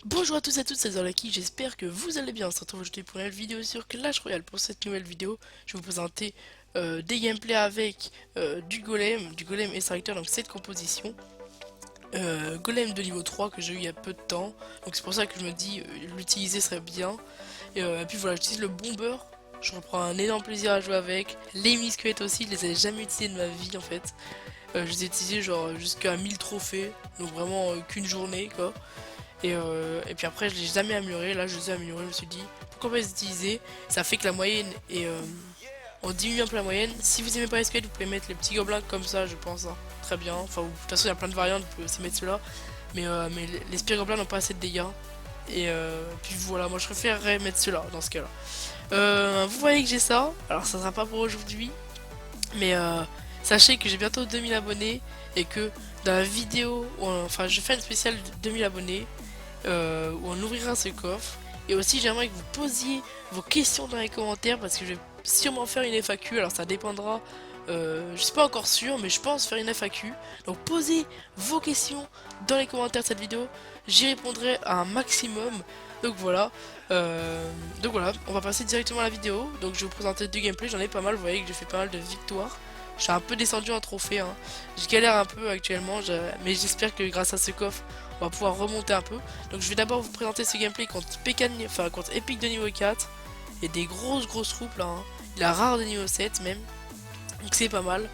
Bonjour à tous et à toutes, c'est Zolaki, j'espère que vous allez bien. On se retrouve aujourd'hui pour une nouvelle vidéo sur Clash Royale. Pour cette nouvelle vidéo, je vais vous présenter des gameplays avec du golem extracteur, donc cette composition. Golem de niveau 3 que j'ai eu il y a peu de temps, donc c'est pour ça que je me dis l'utiliser serait bien. Et puis voilà, j'utilise le bomber, je reprends un énorme plaisir à jouer avec. Les mini-squelettes aussi, je les avais jamais utilisés de ma vie en fait. Je les ai utilisés genre jusqu'à 1000 trophées, donc vraiment qu'une journée quoi. Et puis après, je l'ai jamais amélioré. Là, je les ai améliorés. Je me suis dit, pourquoi pas les utiliser? Ça fait que la moyenne est. On diminue un peu la moyenne. Si vous aimez pas les squelettes, vous pouvez mettre les petits gobelins comme ça, je pense. Hein. Très bien. Enfin, de toute façon, il y a plein de variantes. Vous pouvez aussi mettre ceux-là. Mais les spires gobelins n'ont pas assez de dégâts. Et puis voilà, moi je préférerais mettre ceux-là dans ce cas-là. Vous voyez que j'ai ça. Alors, ça sera pas pour aujourd'hui. Mais sachez que j'ai bientôt 2000 abonnés. Et que dans la vidéo, enfin, je fais une spéciale de 2000 abonnés où on ouvrira ce coffre. Et aussi, j'aimerais que vous posiez vos questions dans les commentaires parce que je vais sûrement faire une FAQ. Alors, ça dépendra. Je suis pas encore sûr, mais je pense faire une FAQ. Donc, posez vos questions dans les commentaires de cette vidéo. J'y répondrai à un maximum. Donc voilà. Donc voilà, on va passer directement à la vidéo. Donc, je vais vous présenter du gameplay. J'en ai pas mal. Vous voyez que j'ai fait pas mal de victoires. Je suis un peu descendu en trophée. Hein. Je galère un peu actuellement, mais j'espère que grâce à ce coffre, on va pouvoir remonter un peu. Donc je vais d'abord vous présenter ce gameplay contre enfin contre Epic de niveau 4. Il y a des grosses troupes là. Hein. Il a rare de niveau 7 même. Donc c'est pas mal.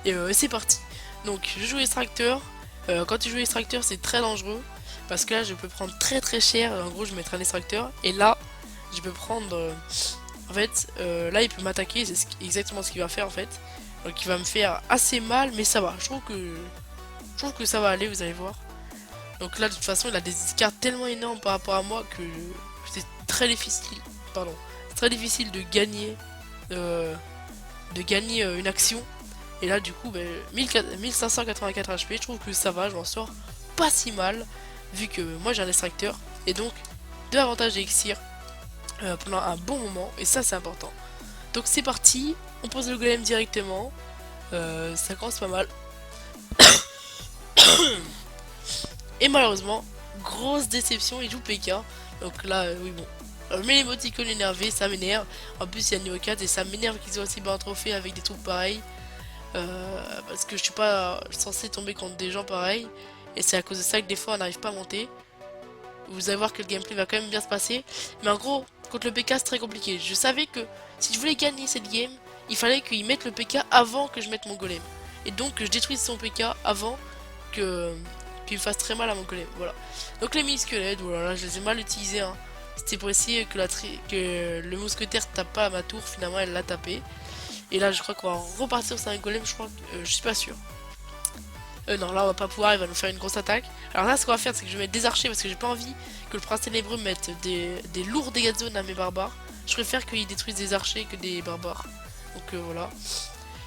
Et c'est parti. Donc je joue extracteur. Quand tu joues extracteur, c'est très dangereux. Parce que là, je peux prendre très cher. En gros, je vais mettre un extracteur. Et là, je peux prendre. En fait, là, il peut m'attaquer. C'est exactement ce qu'il va faire en fait. Donc il va me faire assez mal. Mais ça va. Je trouve que ça va aller, vous allez voir. Donc là, de toute façon, il a des cartes tellement énormes par rapport à moi que c'est très difficile. Pardon. C'est très difficile euh, de gagner une action. Et là, du coup, 1584 HP, je trouve que ça va, je m'en sors pas si mal, vu que moi j'ai un extracteur. Et donc, de l'avantage d'élixir pendant un bon moment, et ça c'est important. Donc c'est parti, on pose le golem directement. Ça commence pas mal. Et malheureusement, grosse déception, il joue PK. Donc là, oui bon. Mais l'émoticône énervé, ça m'énerve. En plus, il y a le niveau 4 et ça m'énerve qu'ils aient aussi bas un trophée avec des troupes pareilles. Parce que je suis pas censé tomber contre des gens pareils. Et c'est à cause de ça que des fois on n'arrive pas à monter. Vous allez voir que le gameplay va quand même bien se passer. Mais en gros, contre le PK, c'est très compliqué. Je savais que si je voulais gagner cette game, il fallait qu'il mette le PK avant que je mette mon golem. Et donc que je détruise son PK avant que qu'il me fasse très mal à mon golem. Voilà. Donc les mini-squelettes, voilà, je les ai mal utilisés. Hein. C'était pour essayer que le mousquetaire tape pas à ma tour. Finalement, elle l'a tapé. Et là, je crois qu'on va repartir sur un golem. Je crois je suis pas sûr. Non, là on va pas pouvoir, il va nous faire une grosse attaque. Alors là, ce qu'on va faire, c'est que je vais mettre des archers parce que j'ai pas envie que le prince ténébreux mette des lourds dégâts de zone à mes barbares. Je préfère qu'ils détruisent des archers que des barbares. Donc voilà.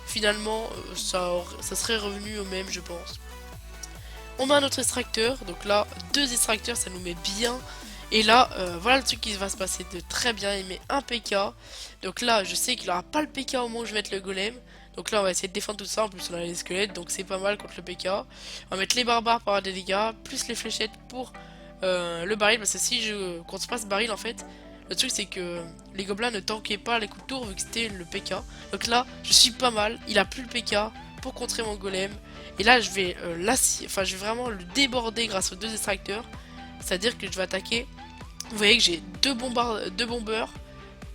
Finalement, ça serait revenu au même, je pense. On a un autre extracteur, donc là, deux extracteurs, ça nous met bien. Et là, voilà le truc qui va se passer de très bien, il met un PK. Donc là, je sais qu'il aura pas le PK au moment où je vais mettre le golem. Donc là, on va essayer de défendre tout ça, en plus on a les squelettes, donc c'est pas mal contre le PK. On va mettre les barbares pour avoir des dégâts, plus les fléchettes pour le baril, parce que si je compte pas ce baril, en fait, le truc c'est que les gobelins ne tankaient pas les coups de tour vu que c'était le PK. Donc là, je suis pas mal, il a plus le PK pour contrer mon golem. Et là, je vais enfin, je vais vraiment le déborder grâce aux deux extracteurs. C'est-à-dire que je vais attaquer. Vous voyez que j'ai deux bombeurs,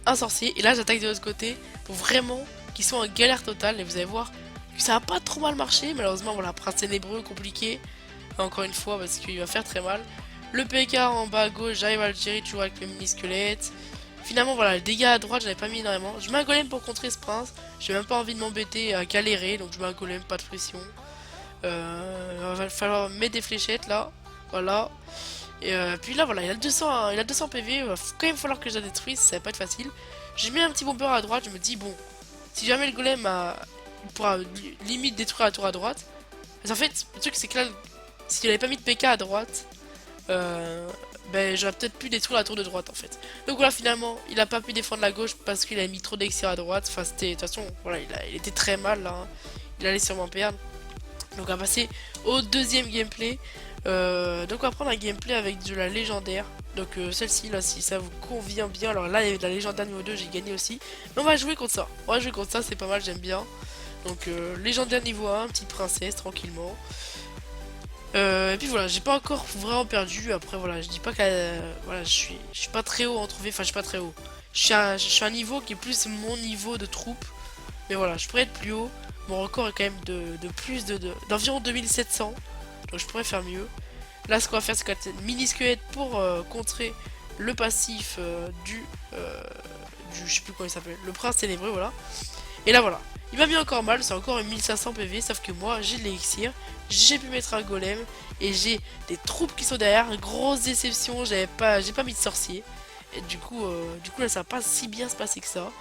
un sorcier. Et là, j'attaque de l'autre côté pour vraiment qu'ils soient en galère totale. Et vous allez voir que ça va pas trop mal marché. Malheureusement, voilà, prince ténébreux, compliqué. Encore une fois, parce qu'il va faire très mal. Le PK en bas à gauche, j'arrive à le gérer toujours avec le mini-squelette. Finalement, voilà, les dégâts à droite, j'en ai pas mis énormément. Je mets un golem pour contrer ce prince. J'ai même pas envie de m'embêter à galérer. Donc, je mets un golem, pas de pression. Il va falloir mettre des fléchettes là. Voilà. Et puis là, voilà, il a 200 PV. Il va quand même falloir que je la détruise. Ça va pas être facile. J'ai mis un petit bomber à droite. Je me dis, bon, si jamais le golem il pourra limite détruire la tour à droite. Mais en fait, le truc, c'est que là, s'il avait pas mis de PK à droite, j'aurais peut-être pu détruire la tour de droite en fait. Donc voilà, finalement, il a pas pu défendre la gauche parce qu'il a mis trop d'exir à droite. Enfin, c'était, de toute façon, voilà, il était très mal là. Hein. Il allait sûrement perdre. Donc on va passer au deuxième gameplay. Donc on va prendre un gameplay avec de la légendaire. Donc celle-ci là, si ça vous convient bien. Alors là il y avait de la légendaire niveau 2, j'ai gagné aussi. Mais on va jouer contre ça. On va jouer contre ça, c'est pas mal, j'aime bien. Donc légendaire niveau 1, petite princesse tranquillement. Et puis voilà, j'ai pas encore vraiment perdu. Après voilà, je dis pas que voilà, je suis pas très haut en trophée, enfin je suis pas très haut. Je suis à un niveau qui est plus mon niveau de troupe. Mais voilà, je pourrais être plus haut. Mon record est quand même de plus d'environ 2700. Donc je pourrais faire mieux. Là, ce qu'on va faire, c'est qu'on va mini squelette pour contrer le passif du. Je sais plus comment il s'appelle. Le prince ténébreux, voilà. Et là, voilà. Il m'a mis encore mal, c'est encore une 1500 PV. Sauf que moi, j'ai de l'élixir. J'ai pu mettre un golem. Et j'ai des troupes qui sont derrière. Grosse déception, j'ai pas mis de sorcier. Et du coup là, ça va pas si bien se passer que ça.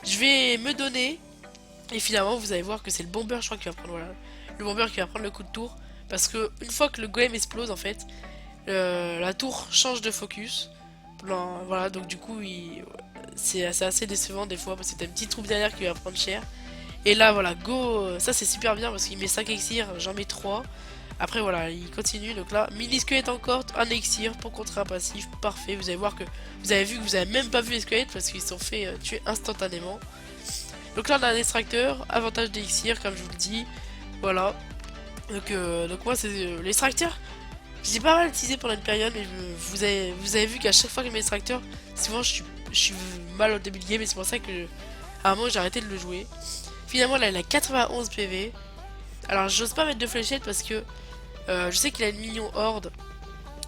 Je vais me donner. Et finalement, vous allez voir que c'est le bomber, je crois, qui va prendre, voilà, le bomber qui va prendre le coup de tour. Parce que une fois que le golem explose, en fait, la tour change de focus. Voilà, donc du coup, c'est assez décevant des fois parce que t'as une petite troupe derrière qui va prendre cher. Et là, voilà, go, ça c'est super bien parce qu'il met 5 elixirs, j'en mets 3. Après, voilà, il continue. Donc là, mini squelette encore, un elixir pour contrer un passif, parfait. Vous allez voir que vous avez vu que vous avez même pas vu les squelettes parce qu'ils sont fait tuer instantanément. Donc là, on a un extracteur, avantage d'élixir, comme je vous le dis. Voilà. Donc moi, c'est l'extracteur. J'ai pas mal utilisé pendant une période, mais vous avez vu qu'à chaque fois que je mets l'extracteur, souvent je suis mal au début de game, et c'est pour ça que à un moment j'ai arrêté de le jouer. Finalement, là, il a 91 PV. Alors, j'ose pas mettre de fléchettes parce que je sais qu'il a une million horde.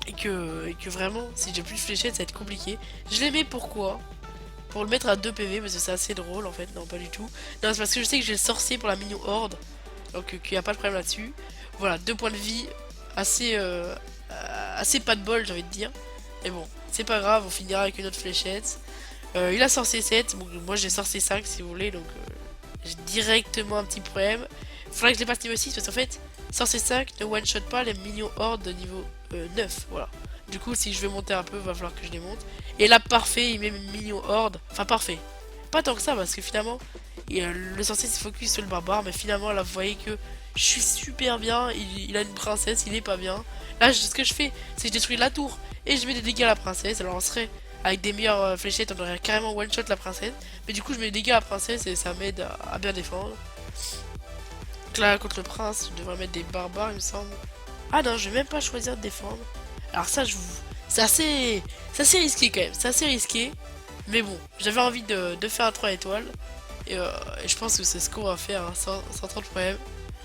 Et que vraiment, si j'ai plus de fléchettes, ça va être compliqué. Je les mets pourquoi? Pour le mettre à 2 PV, parce que c'est assez drôle en fait. Non, pas du tout. Non, c'est parce que je sais que j'ai le sorcier pour la minion horde. Donc, qu'il n'y a pas de problème là-dessus. Voilà, 2 points de vie. Assez, assez pas de bol, j'ai envie de dire. Mais bon, c'est pas grave, on finira avec une autre fléchette. Il a sorcier 7. Bon, moi j'ai sorcier 5 si vous voulez. Donc, j'ai directement un petit problème. Faudrait que je les passe niveau 6 parce qu'en fait, sorcier 5 ne one-shot pas les minions horde de niveau 9. Voilà. Du coup, si je veux monter un peu, va falloir que je les monte. Et là, parfait, il met minions horde. Enfin, parfait. Pas tant que ça, parce que finalement, le sorcier se focus sur le barbare. Mais finalement, là, vous voyez que je suis super bien. Il a une princesse, il est pas bien. Là, ce que je fais, c'est que je détruis la tour. Et je mets des dégâts à la princesse. Alors, on serait avec des meilleures fléchettes, on aurait carrément one-shot la princesse. Mais du coup, je mets des dégâts à la princesse et ça m'aide à bien défendre. Donc là, contre le prince, je devrais mettre des barbares, il me semble. Ah non, je vais même pas choisir de défendre. Alors ça, c'est assez risqué quand même. C'est assez risqué. Mais bon, j'avais envie de faire un 3 étoiles. Et je pense que c'est ce qu'on va faire, hein, sans trop de problème.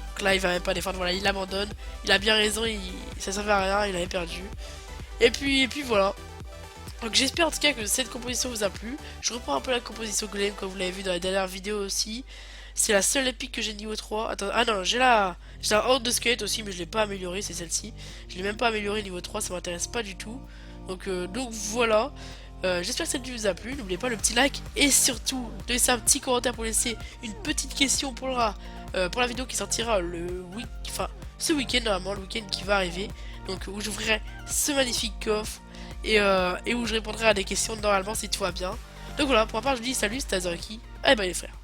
Donc là, il va même pas défendre. Voilà, il abandonne. Il a bien raison, ça servait à rien, il avait perdu. Et puis voilà. Donc j'espère en tout cas que cette composition vous a plu. Je reprends un peu la composition golem comme vous l'avez vu dans la dernière vidéo aussi. C'est la seule épique que j'ai niveau 3. Attends, ah non, j'ai la horde de squelettes aussi, mais je l'ai pas améliorée, c'est celle-ci. Je l'ai même pas améliorée niveau 3, ça m'intéresse pas du tout. Donc voilà. J'espère que cette vidéo vous a plu. N'oubliez pas le petit like et surtout de laisser un petit commentaire pour laisser une petite question pour la vidéo qui sortira ce week-end normalement, le week-end qui va arriver. Donc où j'ouvrirai ce magnifique coffre et où je répondrai à des questions normalement si tout va bien. Donc voilà, pour ma part je vous dis salut, c'était Azoriki. Allez bye les frères.